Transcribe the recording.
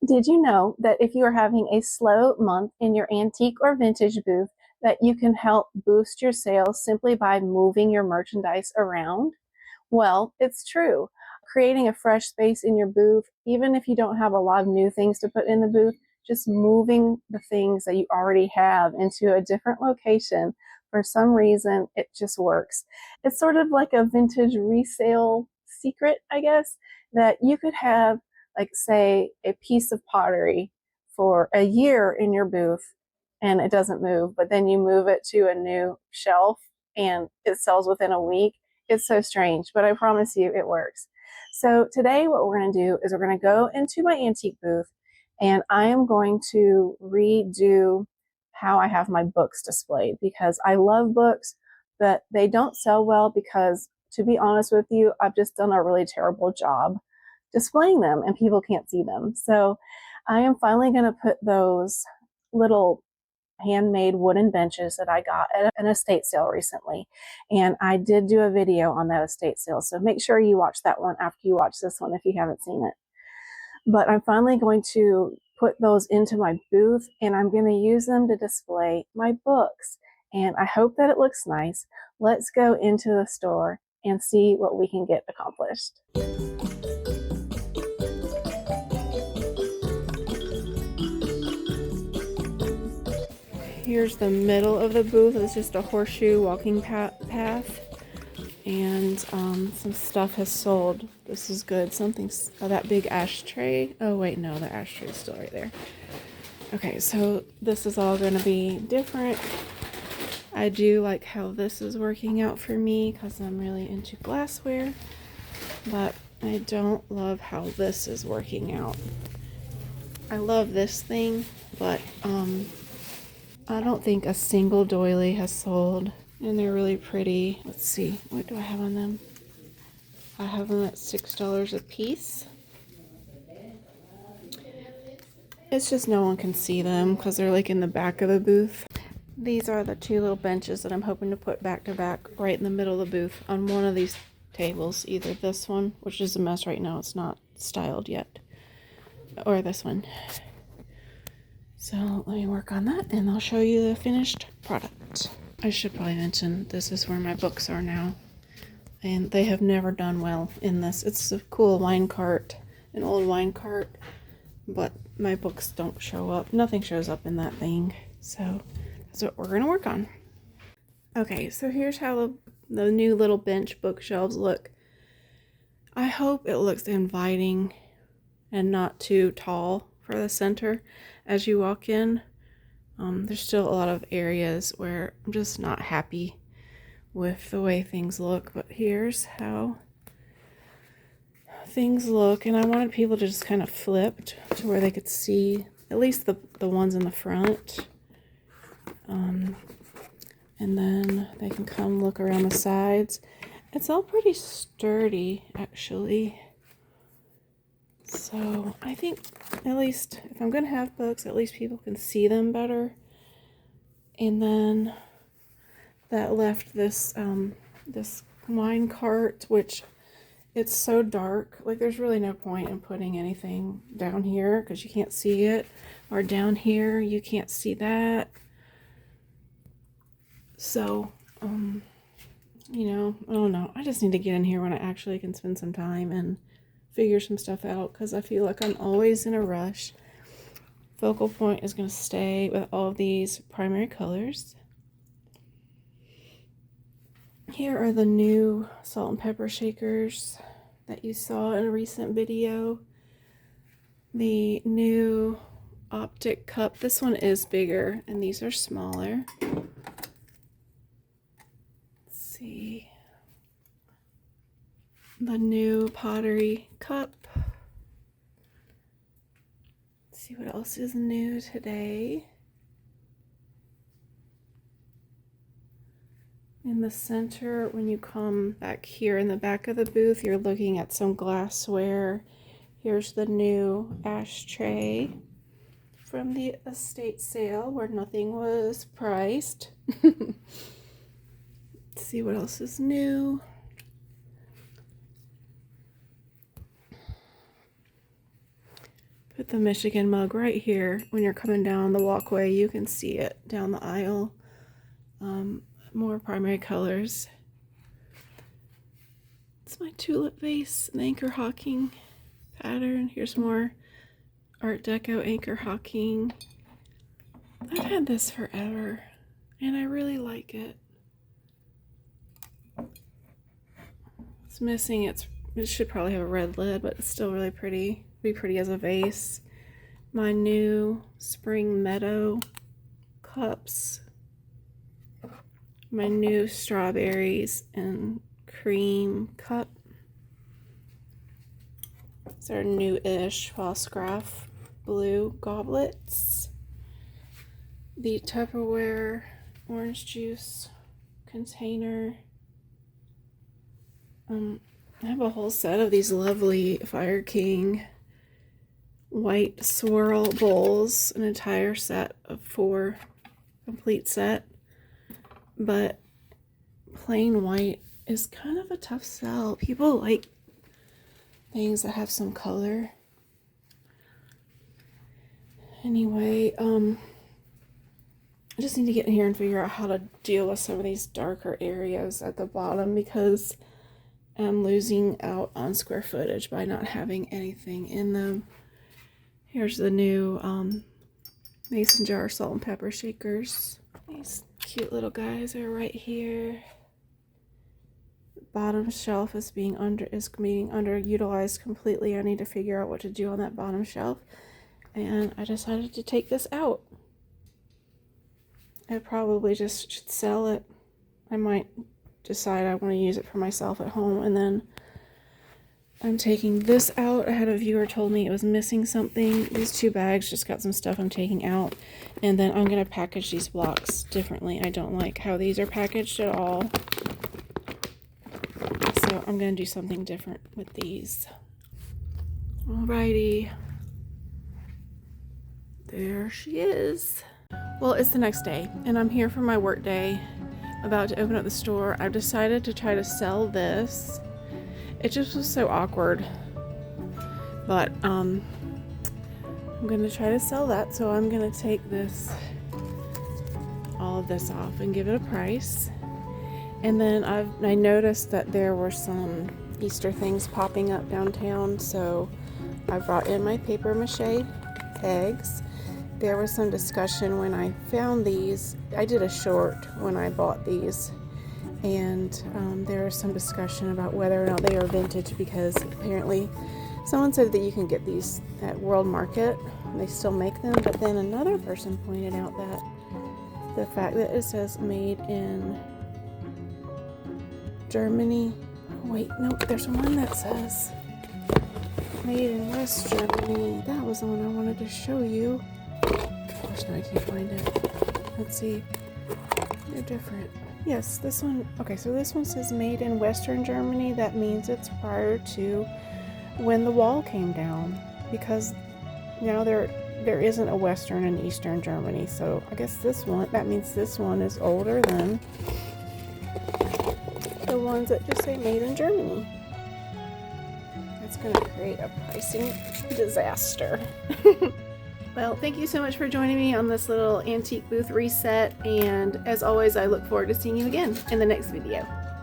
Did you know that if you are having a slow month in your antique or vintage booth, that you can help boost your sales simply by moving your merchandise around? Well, it's true. Creating a fresh space in your booth, even if you don't have a lot of new things to put in the booth, just moving the things that you already have into a different location, for some reason, it just works. It's sort of like a vintage resale secret, I guess, that you could have, like, say, a piece of pottery for a year in your booth and it doesn't move, but then you move it to a new shelf and it sells within a week. It's so strange, but I promise you it works. So today what we're going to do is we're going to go into my antique booth and I am going to redo how I have my books displayed because I love books, but they don't sell well because, to be honest with you, I've just done a really terrible job displaying them and people can't see them. So I am finally going to put those little handmade wooden benches that I got at an estate sale recently. And I did do a video on that estate sale. So make sure you watch that one after you watch this one if you haven't seen it. But I'm finally going to put those into my booth and I'm going to use them to display my books. And I hope that it looks nice. Let's go into the store and see what we can get accomplished. Here's the middle of the booth. It's just a horseshoe walking path. And some stuff has sold. This is good. Something's that big ashtray. Oh wait, no, the ashtray is still right there. Okay, so this is all going to be different. I do like how this is working out for me because I'm really into glassware, but I don't love how this is working out. I love this thing, but I don't think a single doily has sold, and they're really pretty. Let's see, what do I have on them? I have them at $6 a piece. It's just no one can see them because they're like in the back of the booth. These are the two little benches that I'm hoping to put back to back right in the middle of the booth on one of these tables. Either this one, which is a mess right now, it's not styled yet, or this one. So let me work on that and I'll show you the finished product. I should probably mention this is where my books are now. And they have never done well in this. It's a cool wine cart, an old wine cart, but my books don't show up. Nothing shows up in that thing. So that's what we're gonna work on. Okay, so here's how the new little bench bookshelves look. I hope it looks inviting and not too tall for the center as you walk in. There's still a lot of areas where I'm just not happy with the way things look, but here's how things look. And I wanted people to just kind of flipped to where they could see at least the ones in the front, and then they can come look around the sides. It's all pretty sturdy actually, so I think at least if I'm gonna have books, at least people can see them better. And then that left this this wine cart, which it's so dark, like there's really no point in putting anything down here because you can't see it, or down here you can't see that. So you know, I don't know, I just need to get in here when I actually can spend some time and figure some stuff out because I feel like I'm always in a rush. Focal point is going to stay with all of these primary colors. Here are the new salt and pepper shakers that you saw in a recent video. The new optic cup. This one is bigger and these are smaller. Let's see. The new pottery cup. Let's see what else is new today. In the center, when you come back here in the back of the booth, you're looking at some glassware. Here's the new ashtray from the estate sale where nothing was priced. Let's see what else is new. Put the Michigan mug right here. When you're coming down the walkway, you can see it down the aisle. More primary colors. It's my tulip vase, an anchor hawking pattern. Here's more Art Deco anchor hawking. I've had this forever and I really like it. It's missing it should probably have a red lid, but it's still really pretty. Be pretty as a vase. My new spring meadow cups. My new strawberries and cream cup. These are new-ish Fossgraph blue goblets. The Tupperware orange juice container. I have a whole set of these lovely Fireking white swirl bowls, an entire set of 4, complete set. But plain white is kind of a tough sell. People like things that have some color. Anyway, I just need to get in here and figure out how to deal with some of these darker areas at the bottom because I'm losing out on square footage by not having anything in them. Here's the new mason jar salt and pepper shakers. These cute little guys are right here. Bottom shelf is being underutilized completely. I need to figure out what to do on that bottom shelf. And I decided to take this out. I probably just should sell it. I might decide I want to use it for myself at home, and then I'm taking this out. I had a viewer told me it was missing something. These 2 bags just got some stuff I'm taking out, and then I'm going to package these blocks differently. I don't like how these are packaged at all, so I'm going to do something different with these. Alrighty, there she is. Well, it's the next day, and I'm here for my work day, about to open up the store. I've decided to try to sell this. It just was so awkward, but I'm gonna try to sell that. So I'm gonna take all of this off and give it a price. And then I noticed that there were some Easter things popping up downtown, so I brought in my paper mache eggs. There was some discussion when I found these. I did a short when I bought these, and there was some discussion about whether or not they are vintage, because apparently someone said that you can get these at World Market. They still make them, but then another person pointed out that the fact that it says made in Germany. Oh, wait, no, there's one that says made in West Germany. That was the one I wanted to show you. Gosh, now I can't find it. Let's see. They're different. Yes, this one. Okay, so this one says made in Western Germany. That means it's prior to when the wall came down, because now there isn't a Western and Eastern Germany. So I guess that means this one is older than the ones that just say made in Germany. That's going to create a pricing disaster. Well, thank you so much for joining me on this little antique booth reset, and as always, I look forward to seeing you again in the next video.